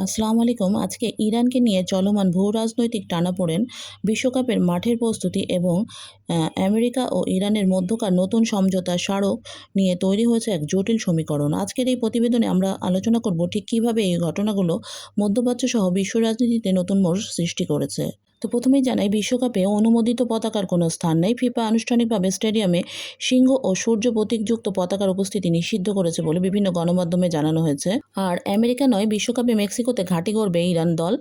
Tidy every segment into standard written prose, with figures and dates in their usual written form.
আসসালামু আলাইকুম। আজকে ইরানকে নিয়ে চলমান ভূরাজনৈতিক টানাপোড়েন, বিশ্বকাপের মাঠের প্রস্তুতি এবং আমেরিকা ও ইরানের মধ্যকার নতুন সমঝোতা স্মারক নিয়ে তৈরি হয়েছে এক জটিল সমীকরণ। আজকের এই প্রতিবেদনে আমরা আলোচনা করব ঠিক কীভাবে এই ঘটনাগুলো মধ্যপ্রাচ্যসহ বিশ্ব রাজনীতিতে নতুন মোড় সৃষ্টি করেছে। তো প্রথমেই জানাই, বিশ্বকাপে অনুমোদিত পতাকার কোনো স্থান নেই। ফিফা আনুষ্ঠানিকভাবে স্টেডিয়ামে সিংহ ও সূর্য প্রতীকযুক্ত পতাকার উপস্থিতি নিষিদ্ধ করেছে বলে বিভিন্ন গণমাধ্যমে জানানো হয়েছে। আর আমেরিকা নয়, বিশ্বকাপে মেক্সিকোতে ঘাঁটি গড়বে ইরান দল।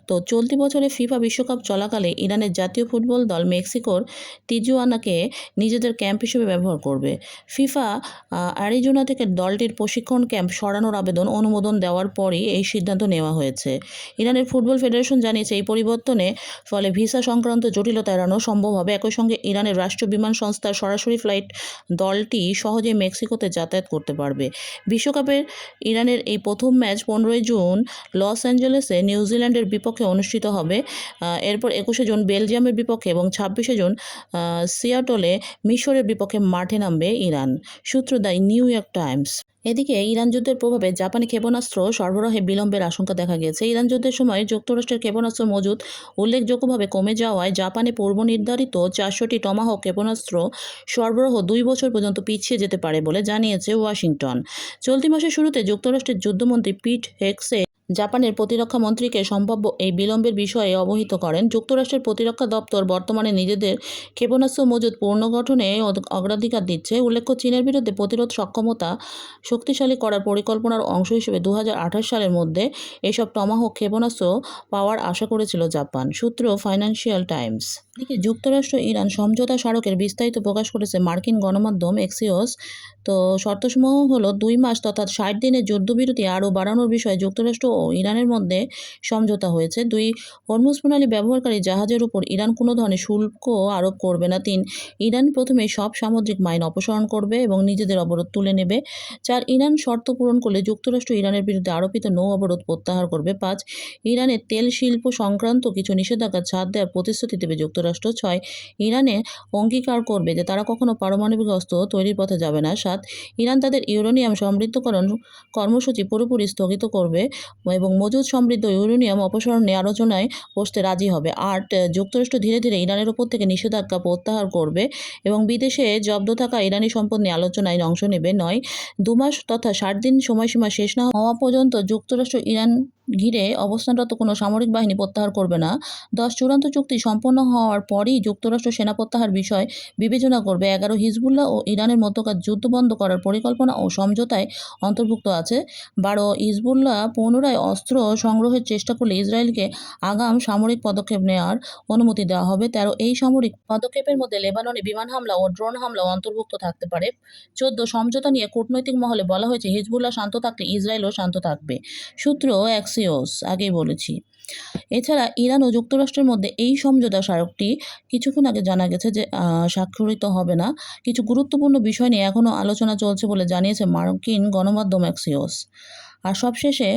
তো চলতি বছরে ফিফা বিশ্বকাপ চলাকালে ইরানের জাতীয় ফুটবল দল মেক্সিকোর তিজুয়ানাকে নিজেদের ক্যাম্প হিসেবে ব্যবহার করবে। ফিফা অ্যারিজোনা থেকে দলটির প্রশিক্ষণ ক্যাম্প সরানোর অনুমোদন দেওয়ার পরই এই সিদ্ধান্ত নেওয়া হয়েছে। ইরানের ফুটবল ফেডারেশন জানিয়েছে, এই পরিবর্তনে ফলে ভিসা সংক্রান্ত জটিলতা এড়ানো সম্ভব হবে। একই সঙ্গে ইরানের রাষ্ট্রীয় বিমান সংস্থার সরাসরি ফ্লাইট দলটি সহজেই মেক্সিকোতে যাতায়াত করতে পারবে। বিশ্বকাপের ইরানের এই প্রথম ম্যাচ 15 জুন লস অ্যাঞ্জেলেসে নিউজিল্যান্ডের বিপক্ষে অনুষ্ঠিত হবে। এরপর 21 জুন বেলজিয়ামের বিপক্ষে এবং 26 জুন সিয়াটলে মিশরের বিপক্ষে মাঠে নামবে ইরান। সূত্র দ্য নিউ ইয়র্ক টাইমস। এদিকে ইরান যুদ্ধের প্রভাবে জাপানি ক্ষেপণাস্ত্র সরবরাহে বিলম্বের আশঙ্কা দেখা গেছে। ইরান যুদ্ধের সময় যুক্তরাষ্ট্রের ক্ষেপণাস্ত্র মজুদ উল্লেখযোগ্যভাবে কমে যাওয়ায় জাপানে পূর্বনির্ধারিত 400টি টমাহক ক্ষেপণাস্ত্র সরবরাহ 2 বছর পর্যন্ত পিছিয়ে যেতে পারে বলে জানিয়েছে ওয়াশিংটন। চলতি মাসের শুরুতে যুক্তরাষ্ট্রের যুদ্ধমন্ত্রী পিট হেগসে জাপানের প্রতিরক্ষা মন্ত্রীকে সম্ভাব্য এই বিলম্বের বিষয়ে অবহিত করেন। যুক্তরাষ্ট্রের প্রতিরক্ষা দপ্তর বর্তমানে নিজেদের ক্ষেপণাস্ত্র মজুদ পুনর্গঠনে অগ্রাধিকার দিচ্ছে। উল্লেখ্য, চীনের বিরুদ্ধে প্রতিরোধ সক্ষমতা শক্তিশালী করার পরিকল্পনার অংশ হিসেবে 2028 সালের মধ্যে এসব টমাহক ক্ষেপণাস্ত্র পাওয়ার আশা করেছিল জাপান। সূত্র ফাইন্যান্সিয়াল টাইমস। এদিকে যুক্তরাষ্ট্র ইরান সমঝোতা স্মারকের বিস্তারিত প্রকাশ করেছে মার্কিন গণমাধ্যম এক্সিওস। তো শর্তসমূহ হলো 2 মাস তথা 60 দিনের যুদ্ধবিরতি আরও বাড়ানোর বিষয়ে যুক্তরাষ্ট্র ও ইরানের মধ্যে সমঝোতা হয়েছে। 2 হরমুজ প্রণালী ব্যবহারকারী জাহাজের উপর ইরান কোনো ধরনের শুল্ক আরোপ করবে না। 3 ইরান প্রথমে সব সামুদ্রিক মাইন অপসারণ করবে এবং নিজেদের অবরোধ তুলে নেবে। 4 ইরান শর্ত পূরণ করলে যুক্তরাষ্ট্র ইরানের বিরুদ্ধে আরোপিত নৌ অবরোধ প্রত্যাহার করবে। 5 ইরানের তেল শিল্প সংক্রান্ত কিছু নিষেধাজ্ঞা ছাড় দেওয়ার প্রতিশ্রুতি দেবে যুক্তরাষ্ট্র। 6 ইরানে অঙ্গীকার করবে যে তারা কখনো পারমাণবিক অস্ত্র তৈরির পথে যাবে না। 7 ইরান তাদের ইউরেনিয়াম সমৃদ্ধকরণ কর্মসূচি পুরোপুরি স্থগিত করবে এবং মজুদ সমৃদ্ধ ইউরেনিয়াম অপসারণ নিয়ে আলোচনায় বসতে রাজি হবে। 8 যুক্তরাষ্ট্র ধীরে ধীরে ইরানের উপর থেকে নিষেধাজ্ঞা প্রত্যাহার করবে এবং বিদেশে জব্দ থাকা ইরানি সম্পদ নিয়ে আলোচনায় অংশ নেবে। 9 2 মাস তথা 60 দিন সময়সীমা শেষ না হওয়া পর্যন্ত যুক্তরাষ্ট্র ইরান ঘিরে অবস্থানরত কোনো সামরিক বাহিনী প্রত্যাহার করবে না। 10 চূড়ান্ত চুক্তি সম্পন্ন হওয়ার পরই যুক্তরাষ্ট্র সেনা প্রত্যাহার বিষয় বিবেচনা করবে। 11 হিজবুল্লাহ ও ইরানের মধ্যকার যুদ্ধ বন্ধ করার পরিকল্পনা ও সমঝোতায় অন্তর্ভুক্ত আছে। 12 হিজবুল্লাহ পুনরায় অস্ত্র সংগ্রহের চেষ্টা করলে ইসরায়েলকে আগাম সামরিক পদক্ষেপ নেওয়ার অনুমতি দেওয়া হবে। 13 এই সামরিক পদক্ষেপের মধ্যে লেবাননে বিমান হামলা ও ড্রোন হামলাও অন্তর্ভুক্ত থাকতে পারে। 14 সমঝোতা নিয়ে কূটনৈতিক মহলে বলা হয়েছে, হিজবুল্লাহ শান্ত থাকলে ইসরায়েলও শান্ত থাকবে। সূত্র অ্যাক্সিওস। আগেই বলেছি। এছাড়া ইরান ও যুক্তরাষ্ট্রের মধ্যে এই সমঝোতা স্মারকটি কিছুক্ষণ আগে জানা গেছে যে স্বাক্ষরিত হবে না। কিছু গুরুত্বপূর্ণ বিষয় নিয়ে এখনও আলোচনা চলছে বলে জানিয়েছে মার্কিন গণমাধ্যম অ্যাক্সিওস। আর সবশেষে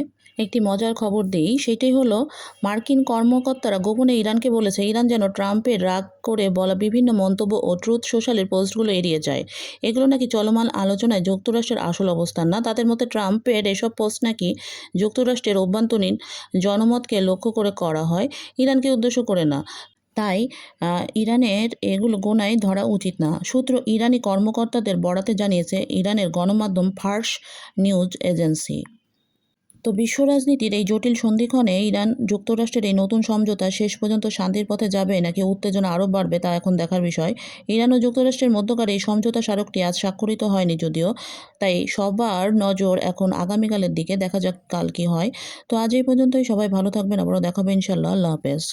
একটি মজার খবর দিই, সেটাই হলো মার্কিন কর্মকর্তারা গোপনে ইরানকে বলেছে ইরান যেন ট্রাম্পের রাগ করে বলা বিভিন্ন মন্তব্য ও ট্রুথ সোশ্যালের পোস্টগুলো এড়িয়ে যায়। এগুলো নাকি চলমান আলোচনায় যুক্তরাষ্ট্রের আসল অবস্থান না। তাদের মতে ট্রাম্পের এসব পোস্ট নাকি যুক্তরাষ্ট্রের অভ্যন্তরীণ জনমতকে লক্ষ্য করে করা হয়, ইরানকে উদ্দেশ্য করে না। তাই ইরানের এগুলো গোনায় ধরা উচিত না। সূত্র ইরানি কর্মকর্তাদের বরাতে জানিয়েছে ইরানের গণমাধ্যম ফার্স নিউজ এজেন্সি। তো বিশ্ব রাজনীতির এই জটিল সন্ধিক্ষণে ইরান যুক্তরাষ্ট্রের এই নতুন সমঝোতা শেষ পর্যন্ত শান্তির পথে যাবে নাকি উত্তেজনা আরও বাড়বে তা এখন দেখার বিষয়। ইরান ও যুক্তরাষ্ট্রের মধ্যকার এই সমঝোতা স্মারকটি আজ স্বাক্ষরিত হয়নি যদিও, তাই সবার নজর এখন আগামীকালের দিকে। দেখা যাক কাল কী হয়। তো আজ এই পর্যন্তই। সবাই ভালো থাকবেন, আবারও দেখাবে ইনশাল্লাহ। আল্লাহ হাফেজ।